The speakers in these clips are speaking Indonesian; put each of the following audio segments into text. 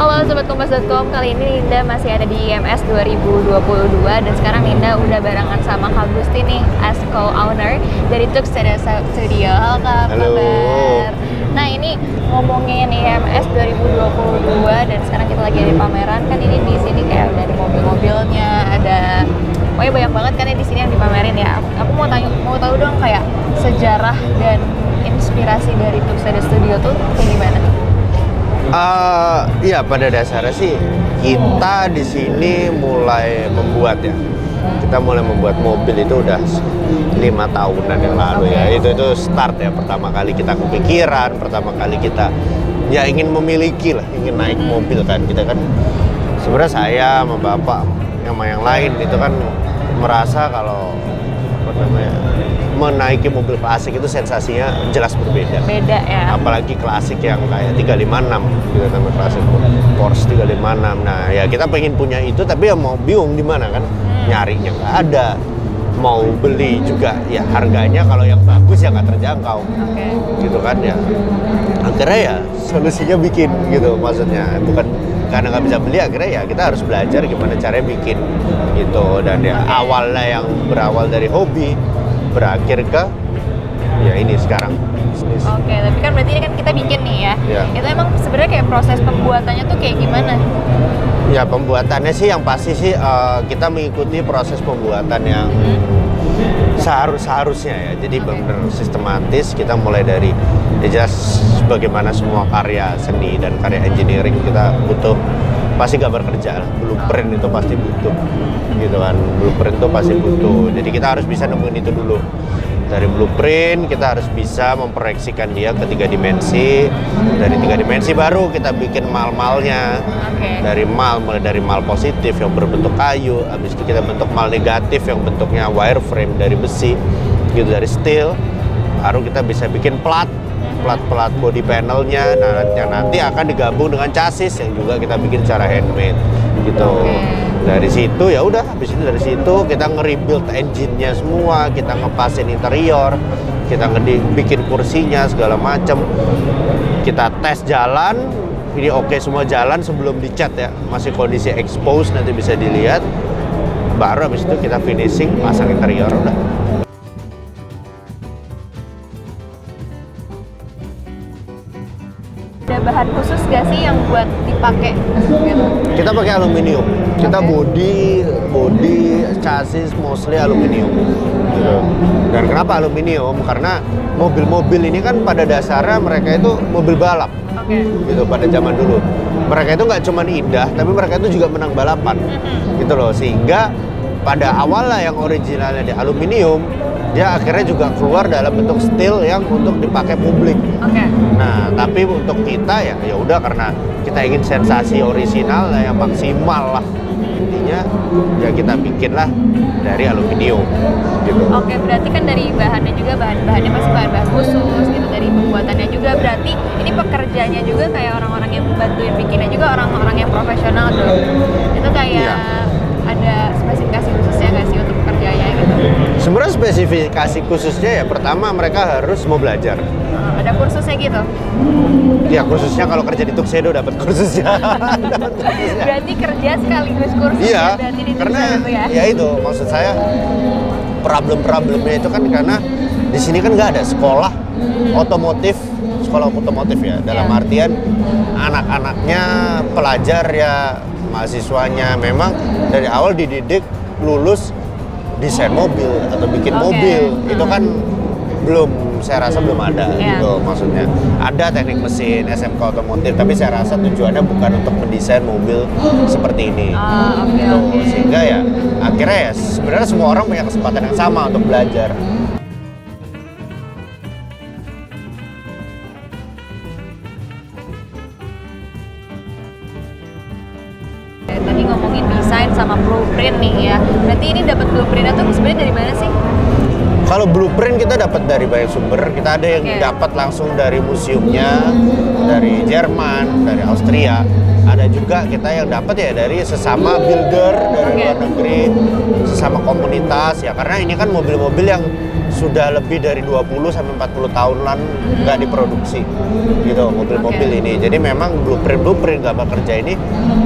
Halo Sobat Kompas.com, kali ini Linda masih ada di IMS 2022 dan sekarang Linda udah barengan sama Kak Gusti nih as co-owner dari Tuxedo Studio. Halo Kak, apa kabar? Nah ini ngomongin IMS 2022 dan sekarang kita lagi di pameran kan, ini di sini kayak udah ada mobil-mobilnya, ada pokoknya banyak banget kan ya di sini yang dipamerin ya. Aku mau tahu dong kayak sejarah dan inspirasi dari Tuxedo Studio tuh kayak gimana? Iya, pada dasarnya sih kita di sini mulai membuat ya. Kita mulai membuat mobil itu udah 5 tahunan yang lalu ya. Itu start ya, pertama kali kita kepikiran, pertama kali kita ya ingin memiliki lah, ingin naik mobil kan. Kita kan sebenarnya saya sama bapak sama yang lain itu kan merasa kalau apa namanya, menaiki mobil klasik itu sensasinya jelas berbeda. Beda ya. Apalagi klasik yang kayak 356 gitu, namanya klasik Porsche 356. Nah ya kita pengen punya itu, tapi ya mau bingung di mana kan, nyarinya nggak ada. Mau beli juga ya harganya kalau yang bagus ya nggak terjangkau. Gitu kan ya. Akhirnya ya solusinya bikin gitu, maksudnya bukan karena nggak bisa beli, akhirnya ya kita harus belajar gimana caranya bikin gitu. Dan ya awalnya yang berawal dari hobi berakhir ke ya ini sekarang bisnis. Oke, tapi kan berarti ini kan kita bikin nih ya. Ya. Itu emang sebenarnya kayak proses pembuatannya tuh kayak gimana? Ya pembuatannya sih yang pasti sih kita mengikuti proses pembuatan yang seharusnya ya. Jadi benar sistematis, kita mulai dari ya just bagaimana semua karya seni dan karya engineering kita butuh pasti gambar kerja lah. Blueprint itu pasti butuh gitu kan, blueprint itu pasti butuh. Jadi kita harus bisa nemuin itu dulu. Dari blueprint kita harus bisa memproyeksikan dia ke 3 dimensi. Dari 3 dimensi baru kita bikin mal-malnya. Dari mal, mulai dari mal positif yang berbentuk kayu, habis itu kita bentuk mal negatif yang bentuknya wireframe dari besi gitu, dari steel. Baru kita bisa bikin plat body panelnya. Nah yang nanti akan digabung dengan chassis yang juga kita bikin secara handmade gitu. Dari situ ya udah, habis itu dari situ kita nge-rebuild engine-nya semua, kita ngepasin interior, kita bikin kursinya segala macam. Kita tes jalan, ini oke semua jalan sebelum dicat ya, masih kondisi expose nanti bisa dilihat. Baru habis itu kita finishing, pasang interior udah. Ada bahan khusus gak sih yang buat dipakai gitu? Kita pakai aluminium. Kita body chassis mostly aluminium gitu. Dan kenapa aluminium? Karena mobil-mobil ini kan pada dasarnya mereka itu mobil balap. Gitu pada zaman dulu. Mereka itu nggak cuma indah, tapi mereka itu juga menang balapan. Gitu loh. Sehingga pada awalnya yang originalnya di aluminium, dia akhirnya juga keluar dalam bentuk steel yang untuk dipakai publik. Nah, tapi untuk kita ya udah, karena kita ingin sensasi orisinal yang maksimal lah. Intinya ya kita bikinlah dari aluminium gitu. Oke, berarti kan dari bahannya juga bahan-bahannya masih bahan-bahan khusus gitu, dari pembuatannya juga berarti ini pekerjanya juga kayak orang-orang yang bantuin bikinnya juga orang-orang yang profesional tuh. Itu kayak ada spesifikasi khususnya nggak sih untuk pekerjanya gitu? Sebenarnya spesifikasi khususnya ya pertama mereka harus mau belajar. Ada kursusnya gitu? Ya khususnya kalau kerja di Tuxedo dapat kursusnya. Berarti kerja sekaligus kursus Iya, berarti di karena Tuxedo ya? ya itu maksud saya, problemnya itu kan karena di sini kan nggak ada sekolah otomotif ya, dalam artian anak-anaknya, pelajar ya, mahasiswanya memang dari awal dididik lulus desain mobil atau bikin mobil. Itu kan saya rasa belum ada gitu. Maksudnya ada teknik mesin, SMK otomotif, tapi saya rasa tujuannya bukan untuk mendesain mobil seperti ini. Sehingga ya akhirnya ya sebenarnya semua orang punya kesempatan yang sama untuk belajar. Tadi ngomongin desain sama blueprint nih ya. Berarti ini dapat blueprintnya tuh sebenarnya dari mana sih? Kalau blueprint kita dapat dari banyak sumber. Kita ada yang dapat langsung dari museumnya, dari Jerman, dari Austria. ada juga kita yang dapat ya dari sesama builder dari luar negeri, sesama komunitas ya, karena ini kan mobil-mobil yang sudah lebih dari 20 sampai 40 tahunan nggak diproduksi gitu mobil-mobil ini. Jadi memang blueprint gambar kerja ini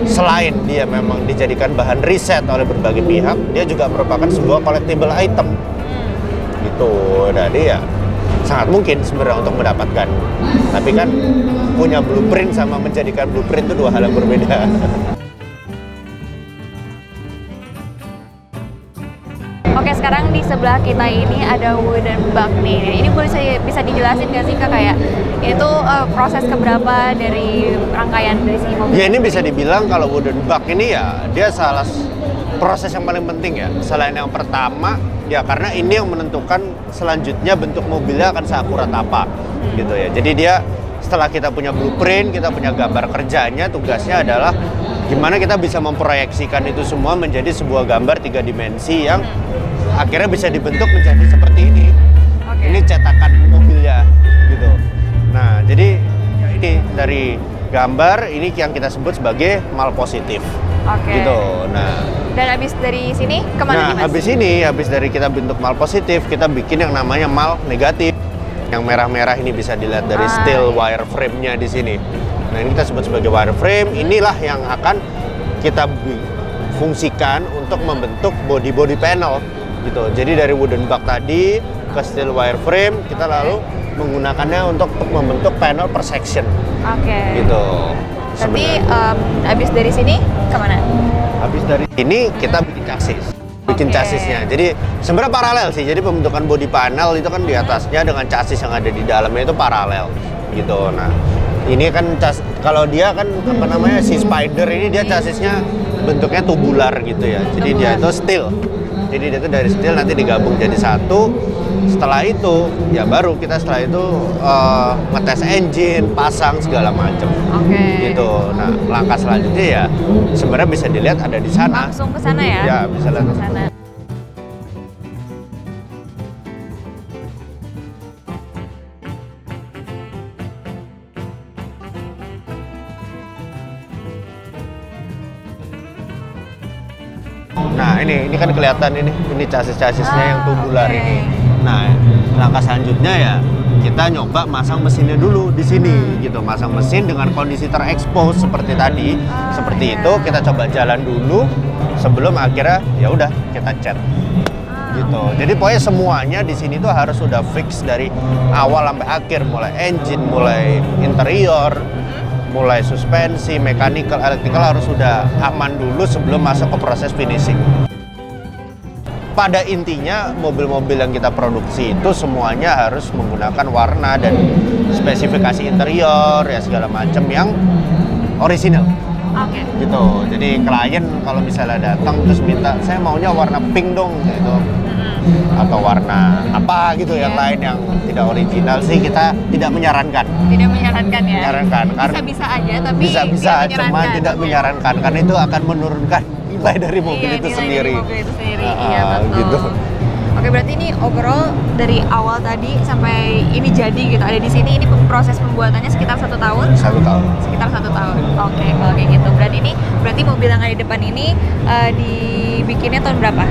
selain dia memang dijadikan bahan riset oleh berbagai pihak, dia juga merupakan sebuah collectible item gitu. Jadi ya sangat mungkin sebenarnya untuk mendapatkan, tapi kan punya blueprint sama menjadikan blueprint itu dua hal yang berbeda. Oke, sekarang di sebelah kita ini ada wooden bug nih. Ini bisa dijelasin nggak sih Kak, kayak itu proses keberapa dari rangkaian dari si mobil? Ya ini bisa dibilang kalau wooden bug ini ya dia salah proses yang paling penting ya. Selain yang pertama ya karena ini yang menentukan selanjutnya bentuk mobilnya akan seakurat apa gitu ya. Jadi dia setelah kita punya blueprint, kita punya gambar kerjanya, tugasnya adalah gimana kita bisa memproyeksikan itu semua menjadi sebuah gambar 3 dimensi yang akhirnya bisa dibentuk menjadi seperti ini. Ini cetakan mobilnya gitu. Nah, jadi ya ini dari gambar ini yang kita sebut sebagai mal positif. Gitu. Nah, dan habis dari sini kemana nih Mas? Habis dari kita bentuk mal positif, kita bikin yang namanya mal negatif. Yang merah-merah ini bisa dilihat dari steel wireframe-nya di sini. Nah, ini kita sebut sebagai wireframe. Inilah yang akan kita fungsikan untuk membentuk body panel gitu. Jadi dari wooden bug tadi ke steel wireframe, kita lalu menggunakannya untuk membentuk panel per section. Gitu. Tapi habis dari sini kemana? Habis dari ini kita bikin chassis. Chassisnya. Jadi sebenarnya paralel sih. Jadi pembentukan body panel itu kan di atasnya dengan chassis yang ada di dalamnya itu paralel gitu. Nah, ini kan kalau dia kan apa namanya si Spider ini dia chassisnya bentuknya tubular gitu ya. Jadi dia itu steel. Jadi dia itu dari steel nanti digabung jadi satu. Setelah itu ya baru kita setelah itu ngetes engine, pasang segala macam. Gitu. Nah, langkah selanjutnya ya sebenarnya bisa dilihat ada di sana. Langsung ke sana ya? Ya, bisa lihat ke sana. Nah, ini kan kelihatan ini chassis-chassisnya yang tubular ini. Nah, langkah selanjutnya ya kita nyoba masang mesinnya dulu di sini gitu. Masang mesin dengan kondisi terekspos seperti tadi. Seperti itu kita coba jalan dulu sebelum akhirnya ya udah kita cat. Gitu. Jadi pokoknya semuanya di sini tuh harus sudah fix dari awal sampai akhir, mulai engine, mulai interior, mulai suspensi, mechanical, electrical harus sudah aman dulu sebelum masuk ke proses finishing. Pada intinya mobil-mobil yang kita produksi itu semuanya harus menggunakan warna dan spesifikasi interior ya segala macam yang orisinal. Gitu. Jadi klien kalau misalnya datang terus minta saya maunya warna pink dong gitu. Atau warna apa gitu yang lain yang tidak original sih kita tidak menyarankan. Tidak menyarankan ya. Menyarankan karena bisa aja tapi bisa cuma tidak menyarankan karena itu akan menurunkan nilai dari mobil itu sendiri. Iya betul. Gitu. Oke, berarti ini overall dari awal tadi sampai ini jadi gitu ada di sini, ini proses pembuatannya sekitar 1 tahun? 1 tahun. Sekitar 1 tahun. Oke, kalau kayak gitu. Berarti mobil yang ada di depan ini dibikinnya tahun berapa?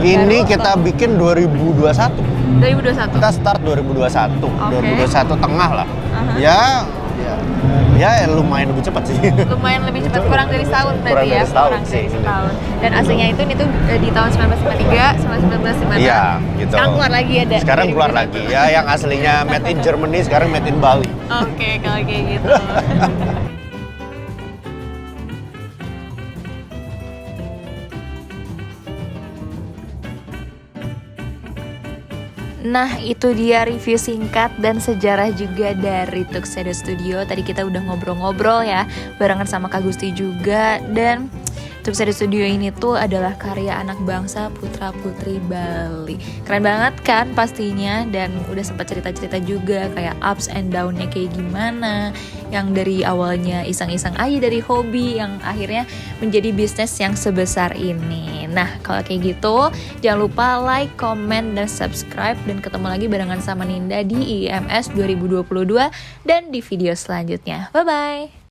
Ini kita bikin 2021. 2021. Kita start 2021. 2021 tengah lah. Ya lumayan lebih cepat sih. Lumayan lebih cepat, kurang dari setahun berarti ya. Kurang dari setahun. Dan aslinya itu di tahun 1953, 1956. Iya, gitu. Sekarang keluar lagi ada. Sekarang keluar lagi ya, yang aslinya made in Germany sekarang made in Bali. Oke, kalau kayak gitu. Nah, itu dia review singkat dan sejarah juga dari Tuxedo Studio. Tadi kita udah ngobrol-ngobrol ya, barengan sama Kak Gusti juga. Dan Tuxedo Studio ini tuh adalah karya anak bangsa putra-putri Bali. Keren banget kan pastinya, dan udah sempat cerita-cerita juga kayak ups and down-nya kayak gimana. Yang dari awalnya iseng-iseng aja dari hobi, yang akhirnya menjadi bisnis yang sebesar ini. Nah, kalau kayak gitu, jangan lupa like, comment, dan subscribe. Dan ketemu lagi barengan sama Ninda di IMS 2022 dan di video selanjutnya. Bye-bye!